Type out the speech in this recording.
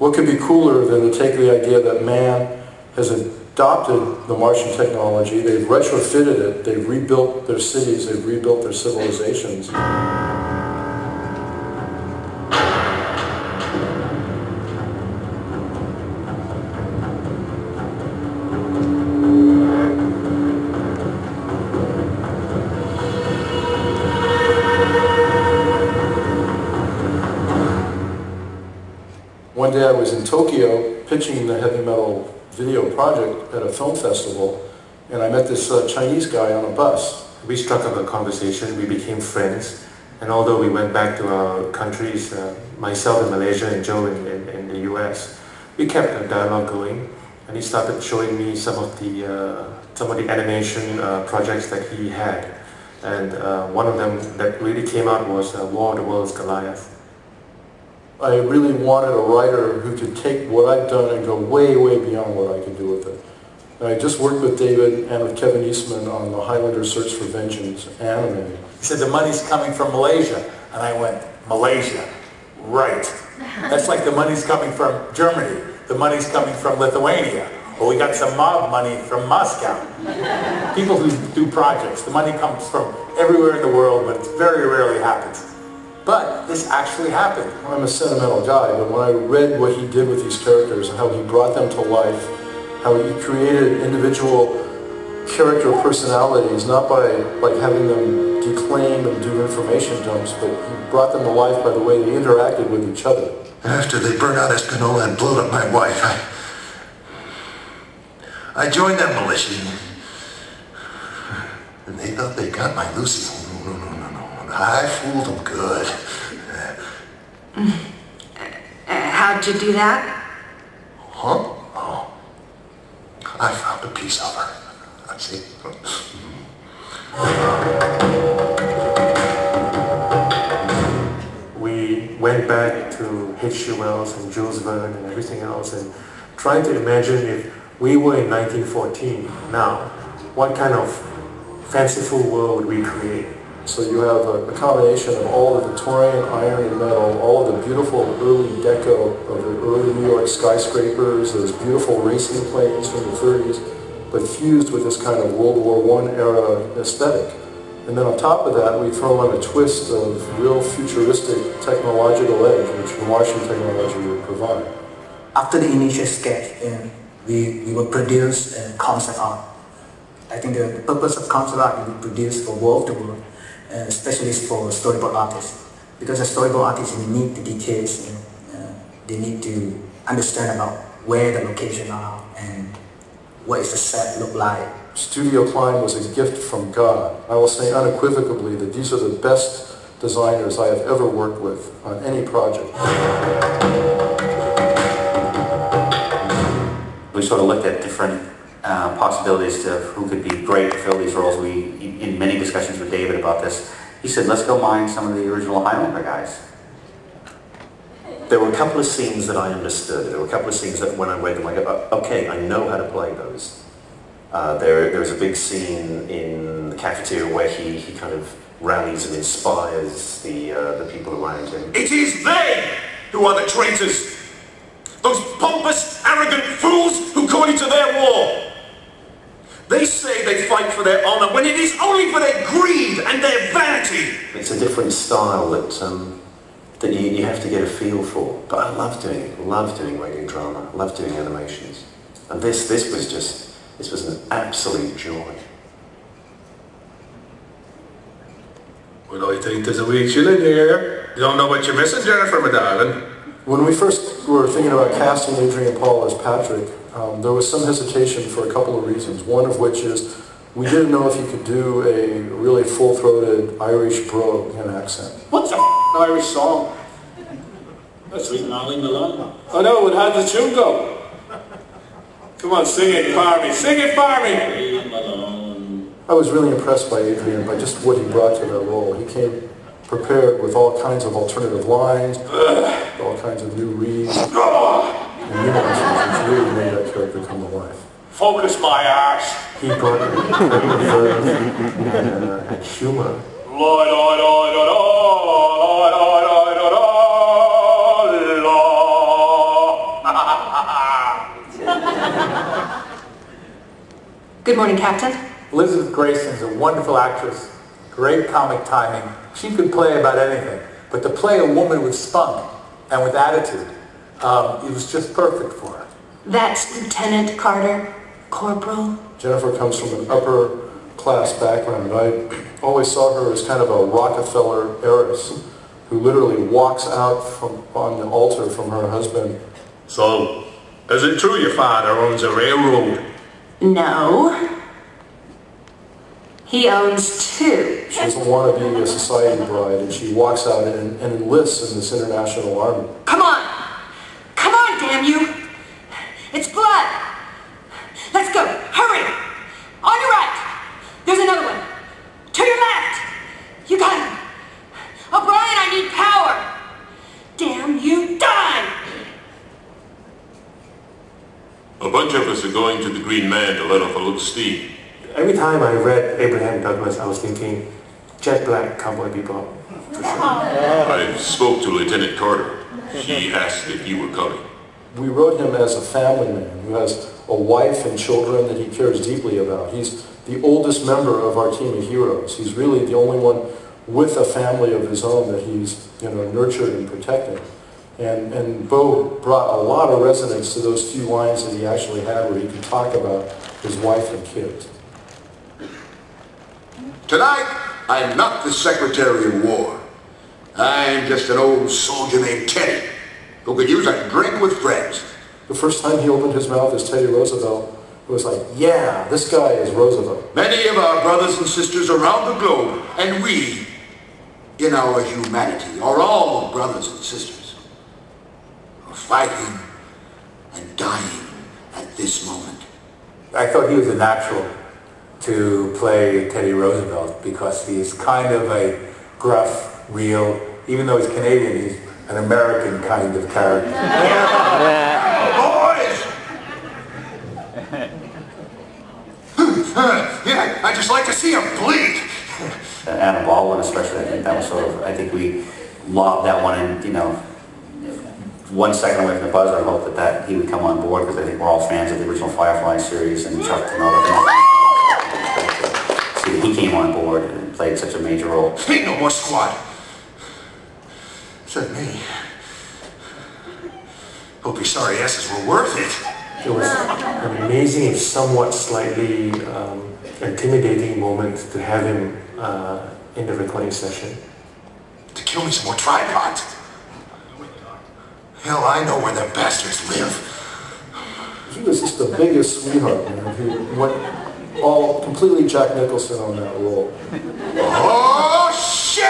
what could be cooler than to take the idea that man has adopted the Martian technology, they've retrofitted it, they've rebuilt their cities, they've rebuilt their civilizations. One day I was in Tokyo pitching the heavy metal video project at a film festival, and I met this Chinese guy on a bus. We struck up a conversation, we became friends, and although we went back to our countries, myself in Malaysia and Joe in the US, we kept a dialogue going, and he started showing me some of the animation projects that he had. And one of them that really came out was War of the Worlds Goliath. I really wanted a writer who could take what I'd done and go way, way beyond what I could do with it. And I just worked with David and with Kevin Eastman on the Highlander Search for Vengeance anime. He said, the money's coming from Malaysia. And I went, Malaysia? Right. That's like the money's coming from Germany. The money's coming from Lithuania. Or we got some mob money from Moscow. People who do projects, the money comes from everywhere in the world, but it very rarely happens. But this actually happened. I'm a sentimental guy, but when I read what he did with these characters and how he brought them to life, how he created individual character personalities, not by having them declaim and do information dumps, but he brought them to life by the way they interacted with each other. After they burned out Espanola and blew up my wife, I joined that militia, and they thought they got my Lucy. I fooled them good. How'd you do that? Huh? Oh. I found a piece of her. I see. We went back to H.G. Wells and Jules Verne and everything else and trying to imagine if we were in 1914 now, what kind of fanciful world would we create? So you have a combination of all the Victorian iron and metal, all of the beautiful early deco of the early New York skyscrapers, those beautiful racing planes from the 30s, but fused with this kind of World War I era aesthetic. And then on top of that, we throw on a twist of real futuristic technological edge, which Martian technology would provide. After the initial sketch, we will produce concept art. I think the purpose of concept art will be produced for world to world. Especially for storyboard artists, because a storyboard artist need the details, they need to understand about where the location are and what is the set look like. Studio Klein was a gift from God. I will say unequivocally that these are the best designers I have ever worked with on any project. We sort of looked at different possibilities of who could be great to fill these roles. We, in many discussions with David about this, he said, let's go mine some of the original Highlander guys. There were a couple of scenes that I understood. There were a couple of scenes that when I read them, I go, okay, I know how to play those. There's a big scene in the cafeteria where he kind of rallies and inspires the people around him. It is they who are the traitors! Those pompous, arrogant fools who call you to their war! They say they fight for their honor when it is only for their greed and their vanity! It's a different style that you have to get a feel for. But I love doing it. Love doing radio drama. Love doing animations. And this was an absolute joy. Well, I think there's a wee chill in here. You don't know what you're missing, Jennifer, my darling. When we first were thinking about casting Adrian Paul as Patrick, there was some hesitation for a couple of reasons. One of which is we didn't know if he could do a really full-throated Irish brogue in accent. What's a Irish song? That's written Ollie Malone. I know, how does the tune go? Come on, sing it for me. Sing it for me! I was really impressed by Adrian, by just what he brought to that role. He came prepared with all kinds of alternative lines, all kinds of new reads, and nuances, which really made that character come to life. Focus my arse. He brought reserve and humor. Lord, Lord, Lord, Lord, Lord, Lord, Lord, Lord, Lord, Good morning, Captain. Elizabeth Grayson's a wonderful actress, great comic timing. She could play about anything, but to play a woman with spunk and with attitude, it was just perfect for her. That's Lieutenant Carter, Corporal. Jennifer comes from an upper class background. I always saw her as kind of a Rockefeller heiress who literally walks out on the altar from her husband. So, is it true your father owns a railroad? No. He owns two. She doesn't want to be a society bride, and she walks out and enlists in this international army. Come on! Come on, damn you! It's blood! Let's go! Hurry! On your right! There's another one! To your left! You got him! O'Brien, I need power! Damn you, die! A bunch of us are going to the Green Man to let off a little steam. Every time I read Abraham Douglas, I was thinking, jet black cowboy bebop. I spoke to Lieutenant Carter. She asked if you were coming. We wrote him as a family man who has a wife and children that he cares deeply about. He's the oldest member of our team of heroes. He's really the only one with a family of his own that he's nurtured and protected. And Bo brought a lot of resonance to those few lines that he actually had where he could talk about his wife and kids. Tonight, I'm not the Secretary of War. I'm just an old soldier named Teddy, who could use a drink with friends. The first time he opened his mouth as Teddy Roosevelt, it was like, yeah, this guy is Roosevelt. Many of our brothers and sisters around the globe, and we, in our humanity, are all brothers and sisters, are fighting and dying at this moment. I thought he was a natural to play Teddy Roosevelt because he's kind of a gruff, real, even though he's Canadian, he's an American kind of character. Boys! Yeah, I just like to see him bleed. Adam Baldwin especially, I think that was I think we lobbed that one in, 1 second away from the buzzer. I hope that he would come on board because I think we're all fans of the original Firefly series and Chuck and all that. See, he came on board and played such a major role. Ain't no more squad. Except me. Hope your sorry asses were worth it. It was an amazing and somewhat slightly intimidating moment to have him in the recording session. To kill me some more tripods. Hell, I know where the bastards live. He was just the biggest sweetheart, man. He went all completely Jack Nicholson on that role. Oh, shit!